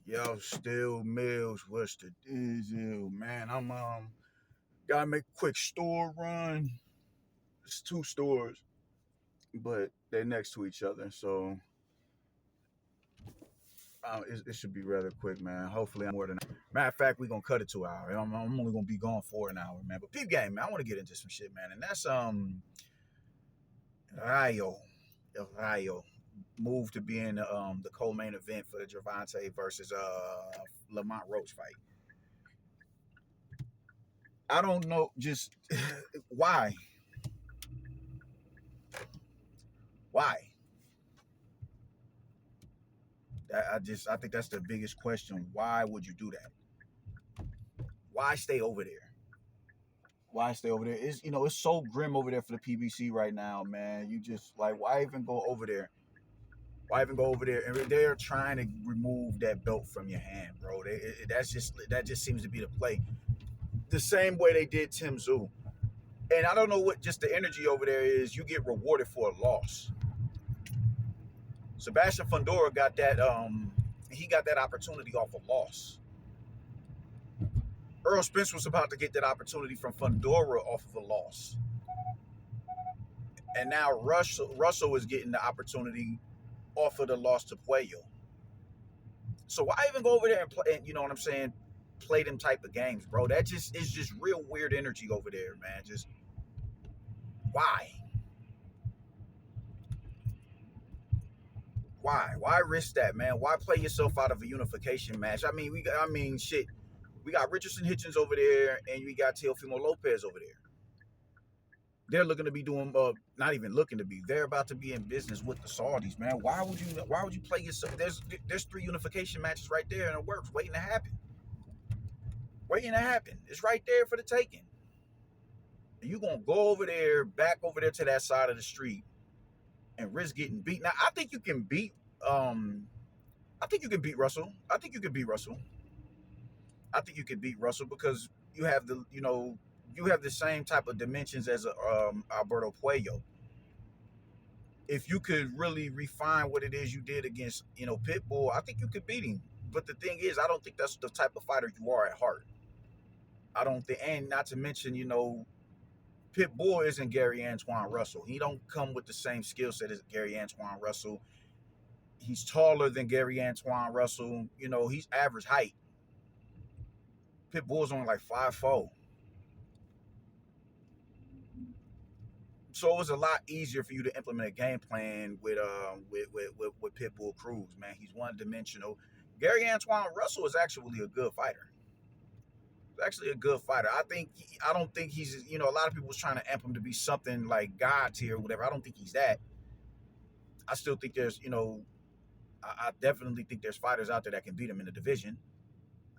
Yo, Still Mills, what's the deal, man? I'm gotta make a quick store run. It's two stores, but they're next to each other, so it should be rather quick, man. Hopefully, I'm more than. Matter of fact, we gonna cut it to an hour. I'm only gonna be gone for an hour, man. But peep game, man. I want to get into some shit, man, and that's Rayo, Rayo moved to being the co-main event for the Javante versus Lamont Roach fight. I don't know, just why, why? I think that's the biggest question. Why would you do that? Why stay over there? Why stay over there? It's so grim over there for the PBC right now, man. You just like, why even go over there? Why even go over there? And they're trying to remove that belt from your hand, bro. That just seems to be the play. The same way they did Tim Zoo. And I don't know what just the energy over there is. You get rewarded for a loss. Sebastian Fundora got that. He got that opportunity off a loss. Earl Spence was about to get that opportunity from Fundora off of a loss. And now Russell is getting the opportunity off of the loss to Puello. So why even go over there and play, you know what I'm saying, play them type of games, bro? That just is just real weird energy over there, man. Just why? Why risk that, man? Why play yourself out of a unification match? Shit. We got Richardson Hitchens over there, and we got Teofimo Lopez over there. They're looking to be doing, not even looking to be. They're about to be in business with the Saudis, man. Why would you play yourself? There's three unification matches right there in the works, waiting to happen. Waiting to happen. It's right there for the taking. And you gonna go over there, back over there to that side of the street, and risk getting beat. Now, I think you can beat. I think you can beat Russell. I think you can beat Russell. I think you can beat Russell because you have the same type of dimensions as Alberto Puello. If you could really refine what it is you did against Pitbull, I think you could beat him. But the thing is, I don't think that's the type of fighter you are at heart. I don't think, and not to mention, Pitbull isn't Gary Antoine Russell. He don't come with the same skill set as Gary Antoine Russell. He's taller than Gary Antoine Russell. He's average height. Pitbull's only like 5'4". So it was a lot easier for you to implement a game plan with Pitbull Cruz, man. He's one dimensional. Gary Antoine Russell is actually a good fighter. He's actually a good fighter. I don't think he's, a lot of people was trying to amp him to be something like God tier or whatever. I don't think he's that. I still think there's, I definitely think there's fighters out there that can beat him in the division.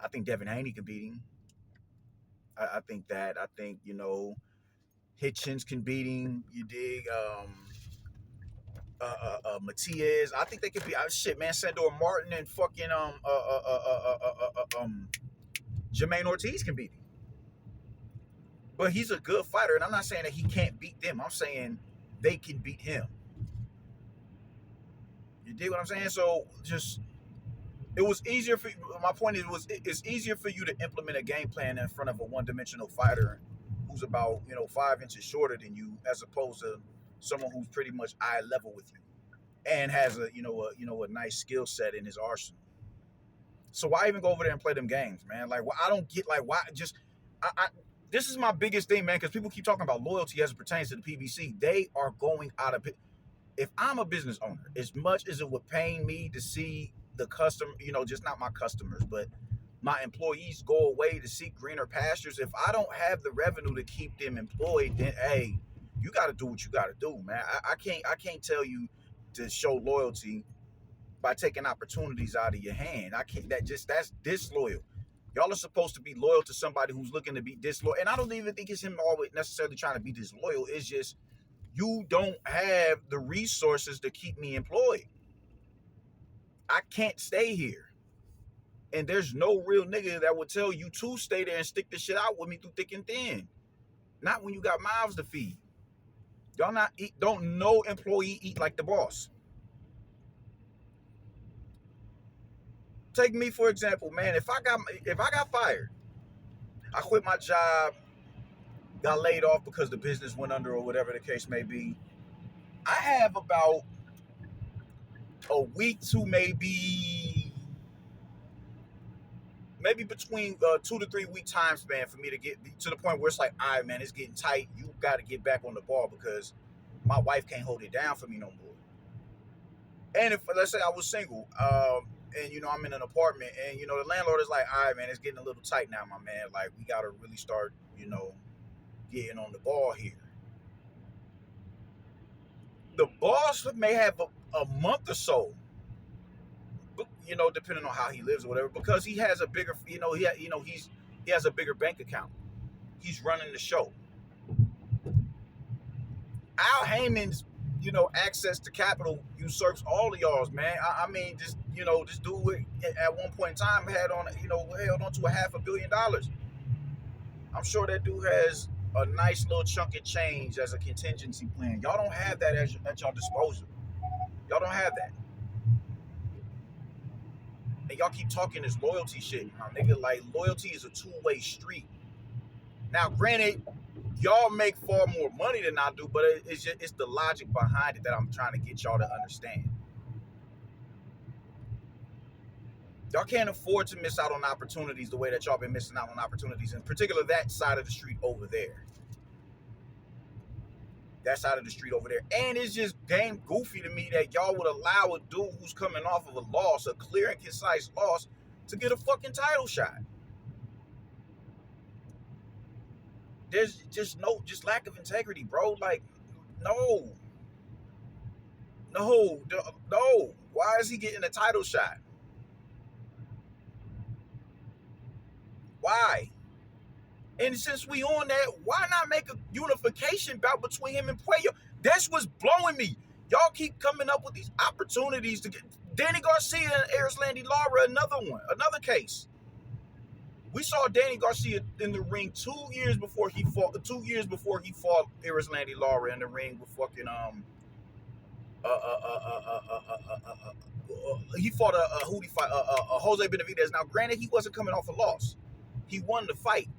I think Devin Haney can beat him. I think that. I think, Hitchens can beat him. You dig? Matias. I think they could be. Shit, man. Sandor Martin and fucking Jermaine Ortiz can beat him. But he's a good fighter, and I'm not saying that he can't beat them. I'm saying they can beat him. You dig what I'm saying? So just it was easier for. My point is, it's easier for you to implement a game plan in front of a one-dimensional fighter who's about 5 inches shorter than you, as opposed to someone who's pretty much eye level with you and has a nice skill set in his arsenal. So why even go over there and play them games, man? Like, I don't get like why just I this is my biggest thing, man, because people keep talking about loyalty as it pertains to the PBC. They are going out of it. If I'm a business owner, as much as it would pain me to see the customer, just not my customers, but my employees go away to seek greener pastures, if I don't have the revenue to keep them employed, then hey, you got to do what you got to do, man. I can't tell you to show loyalty by taking opportunities out of your hand. That's disloyal. Y'all are supposed to be loyal to somebody who's looking to be disloyal. And I don't even think it's him always necessarily trying to be disloyal. It's just you don't have the resources to keep me employed. I can't stay here. And there's no real nigga that would tell you to stay there and stick this shit out with me through thick and thin. Not when you got mouths to feed. Y'all don't no employee eat like the boss. take me for example, man. If I got fired, I quit my job, got laid off because the business went under or whatever the case may be. I have about a week to maybe between 2 to 3 week time span for me to get to the point where it's like, all right, man, it's getting tight. You got to get back on the ball because my wife can't hold it down for me no more. And if let's say I was single, and I'm in an apartment, and the landlord is like, all right, man, it's getting a little tight now, my man. Like we got to really start, getting on the ball here. The boss may have a month or so, depending on how he lives or whatever, because he has a bigger, he has a bigger bank account. He's running the show. Al Heyman's, access to capital usurps all of y'all's, man. I mean, this dude at one point in time held on to $500 million. I'm sure that dude has a nice little chunk of change as a contingency plan. Y'all don't have that at y'all disposal. Y'all don't have that. And y'all keep talking this loyalty shit, nigga. Like, loyalty is a two-way street. Now, granted, y'all make far more money than I do, but it's the logic behind it that I'm trying to get y'all to understand. Y'all can't afford to miss out on opportunities the way that y'all been missing out on opportunities, in particular that side of the street over there. That side of the street over there. And it's just damn goofy to me that y'all would allow a dude who's coming off of a loss, a clear and concise loss, to get a fucking title shot. There's just lack of integrity, bro. Like, no. Why is he getting a title shot? Why? And since we on that, why not make a unification bout between him and Puello? That's what's blowing me. Y'all keep coming up with these opportunities to get Danny Garcia and Erislandy Lara, another case. We saw Danny Garcia in the ring 2 years before he fought Erislandy Lara in the ring with fucking he fought who he fight Jose Benavidez. Now, granted, he wasn't coming off a loss. He won the fight.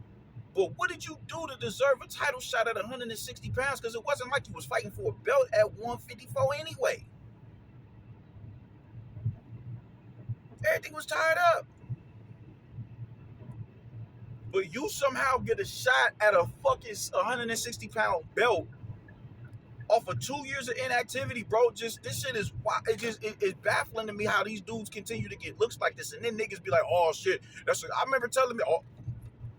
But what did you do to deserve a title shot at 160 pounds? Because it wasn't like you was fighting for a belt at 154 anyway. Everything was tied up. But you somehow get a shot at a fucking 160-pound belt off of 2 years of inactivity, bro. Just this shit is wild. It's baffling to me how these dudes continue to get looks like this, and then niggas be like, "Oh shit, I remember telling me, oh,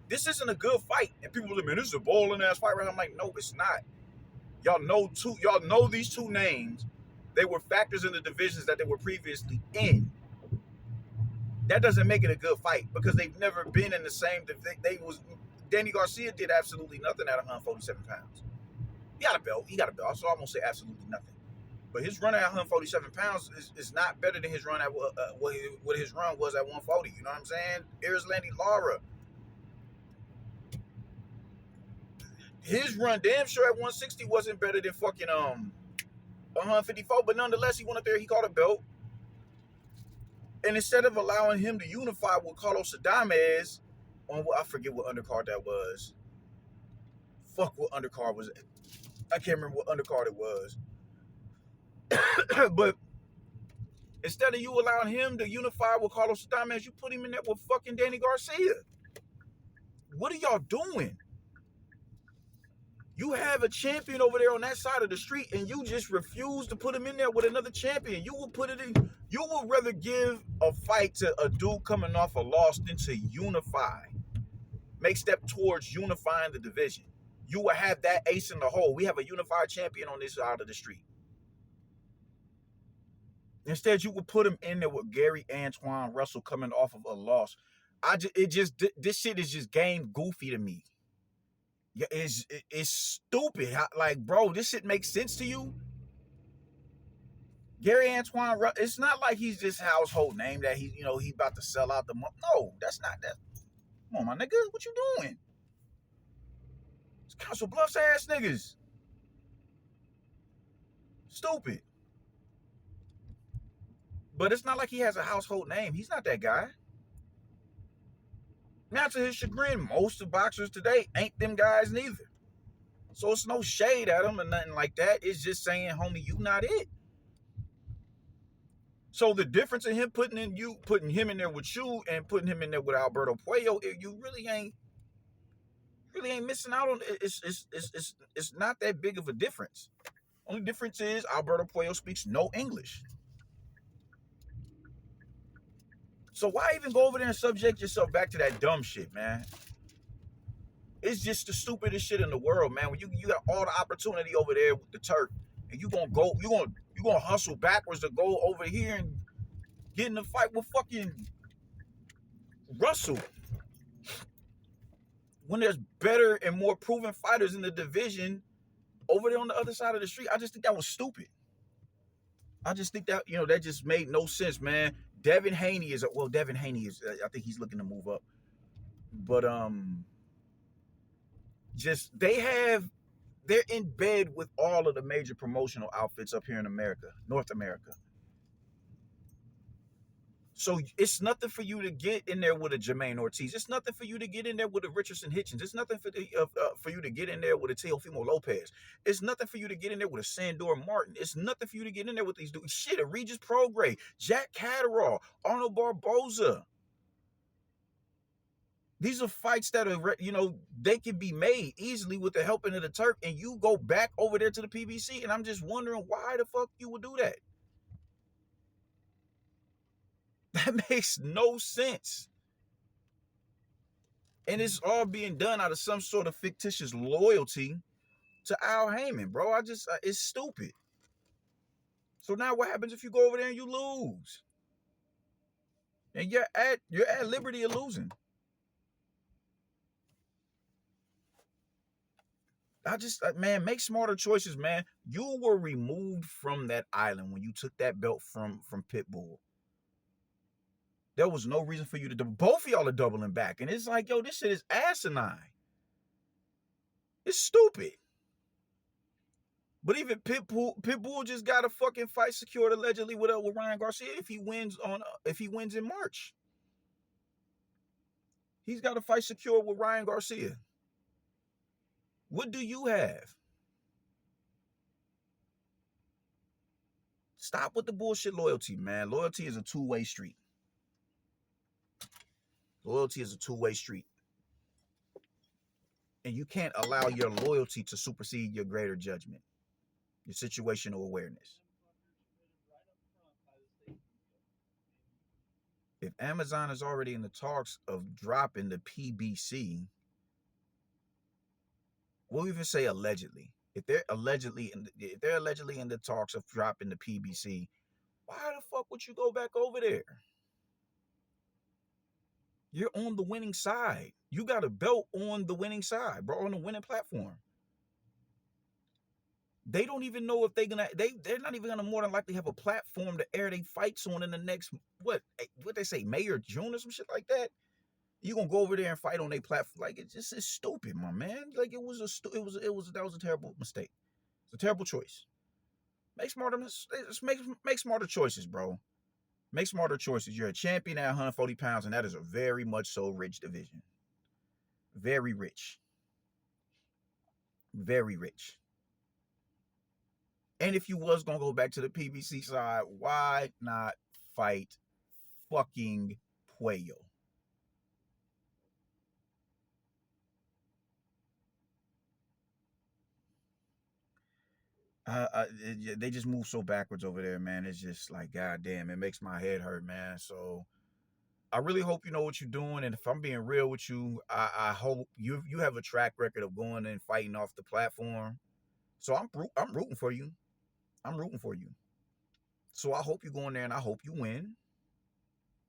this isn't a good fight," and people be like, "Man, this is a bowling ass fight." Right? I'm like, no, it's not. Y'all know these two names. They were factors in the divisions that they were previously in. That doesn't make it a good fight because they've never been in the same. Danny Garcia did absolutely nothing at 147 pounds. He got a belt. So I'm gonna say absolutely nothing. But his run at 147 pounds is not better than his run at what his run was at 140. You know what I'm saying? Erislandy Lara, his run damn sure at 160 wasn't better than fucking 154. But nonetheless, he went up there. He caught a belt. And instead of allowing him to unify with Carlos Adames on I forget what undercard that was. Fuck what undercard was. I can't remember what undercard it was. But instead of you allowing him to unify with Carlos Adames, you put him in there with fucking Danny Garcia. What are y'all doing? You have a champion over there on that side of the street, and you just refuse to put him in there with another champion. You will rather give a fight to a dude coming off a loss than to unify. Make step towards unifying the division. You will have that ace in the hole. We have a unified champion on this side of the street. Instead, you would put him in there with Gary Antoine Russell coming off of a loss. This shit is just game goofy to me. Yeah, it's stupid. Like, bro, this shit makes sense to you? Gary Antoine Russell, it's not like he's this household name that he about to sell out the month. No, that's not that. Come on, my nigga, what you doing? It's Council Bluffs ass niggas. Stupid. But it's not like he has a household name. He's not that guy. Now, to his chagrin, most of boxers today ain't them guys neither. So it's no shade at him or nothing like that. It's just saying, homie, you not it. So the difference in him putting him in there with you and putting him in there with Alberto Puello, you really ain't missing out on it. It's not that big of a difference. Only difference is Alberto Puello speaks no English. So why even go over there and subject yourself back to that dumb shit, man? It's just the stupidest shit in the world, man. When you got all the opportunity over there with the Turk, and you gonna hustle backwards to go over here and get in the fight with fucking Russell when there's better and more proven fighters in the division over there on the other side of the street. I just think that was stupid. I just think that that just made no sense, man. Devin Haney is Devin Haney is. I think he's looking to move up, but just they're in bed with all of the major promotional outfits up here in America, North America. So it's nothing for you to get in there with a Jermaine Ortiz. It's nothing for you to get in there with a Richardson Hitchens. It's nothing for you to get in there with a Teofimo Lopez. It's nothing for you to get in there with a Sandor Martin. It's nothing for you to get in there with these dudes. Shit, a Regis Prograis, Jack Catterall, Arnold Barboza. These are fights that are, they can be made easily with the helping of the Turk, and you go back over there to the PBC, and I'm just wondering why the fuck you would do that. That makes no sense. And it's all being done out of some sort of fictitious loyalty to Al Heyman, bro. It's stupid. So now what happens if you go over there and you lose? And you're at liberty of losing. Man, make smarter choices, man. You were removed from that island when you took that belt from Pitbull. There was no reason for you to both of y'all are doubling back. And it's like, yo, this shit is asinine. It's stupid. But even Pitbull just got a fucking fight secured allegedly with Ryan Garcia if he wins in March. He's got a fight secured with Ryan Garcia. What do you have? Stop with the bullshit loyalty, man. Loyalty is a two-way street. Loyalty is a two-way street. And you can't allow your loyalty to supersede your greater judgment, your situational awareness. If Amazon is already in the talks of dropping the PBC, we'll even say allegedly. If they're allegedly in the talks of dropping the PBC, why the fuck would you go back over there? You're on the winning side. You got a belt on the winning side, bro, on the winning platform. They don't even know if they're not even gonna more than likely have a platform to air their fights on in the next what they say, May or June or some shit like that. You gonna go over there and fight on their platform? Like it's stupid, my man. Like that was a terrible mistake. It's a terrible choice. Make smarter choices, bro. Make smarter choices. You're a champion at 140 pounds, and that is a very much so rich division. Very rich. Very rich. And if you was going to go back to the PBC side, why not fight fucking Puello? They just move so backwards over there, man. It's just like, goddamn, it makes my head hurt, man. So I really hope you know what you're doing. And if I'm being real with you, I hope you have a track record of going and fighting off the platform. So I'm rooting for you. I'm rooting for you. So I hope you go in there and I hope you win.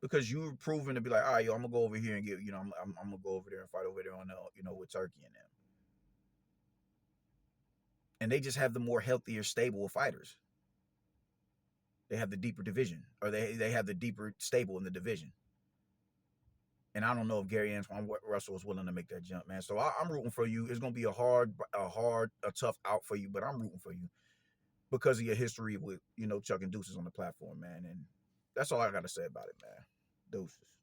Because you've proven to be like, all right, yo, I'm gonna go over here and get, I'm gonna go over there and fight over there on with Turkey and them. And they just have the more healthier, stable of fighters. They have the deeper division, or they have the deeper stable in the division. And I don't know if Gary Antoine Russell is willing to make that jump, man. So I'm rooting for you. It's gonna be a tough out for you, but I'm rooting for you because of your history with Chuck and Deuces on the platform, man. And That's all I got to say about it, man. Deuces.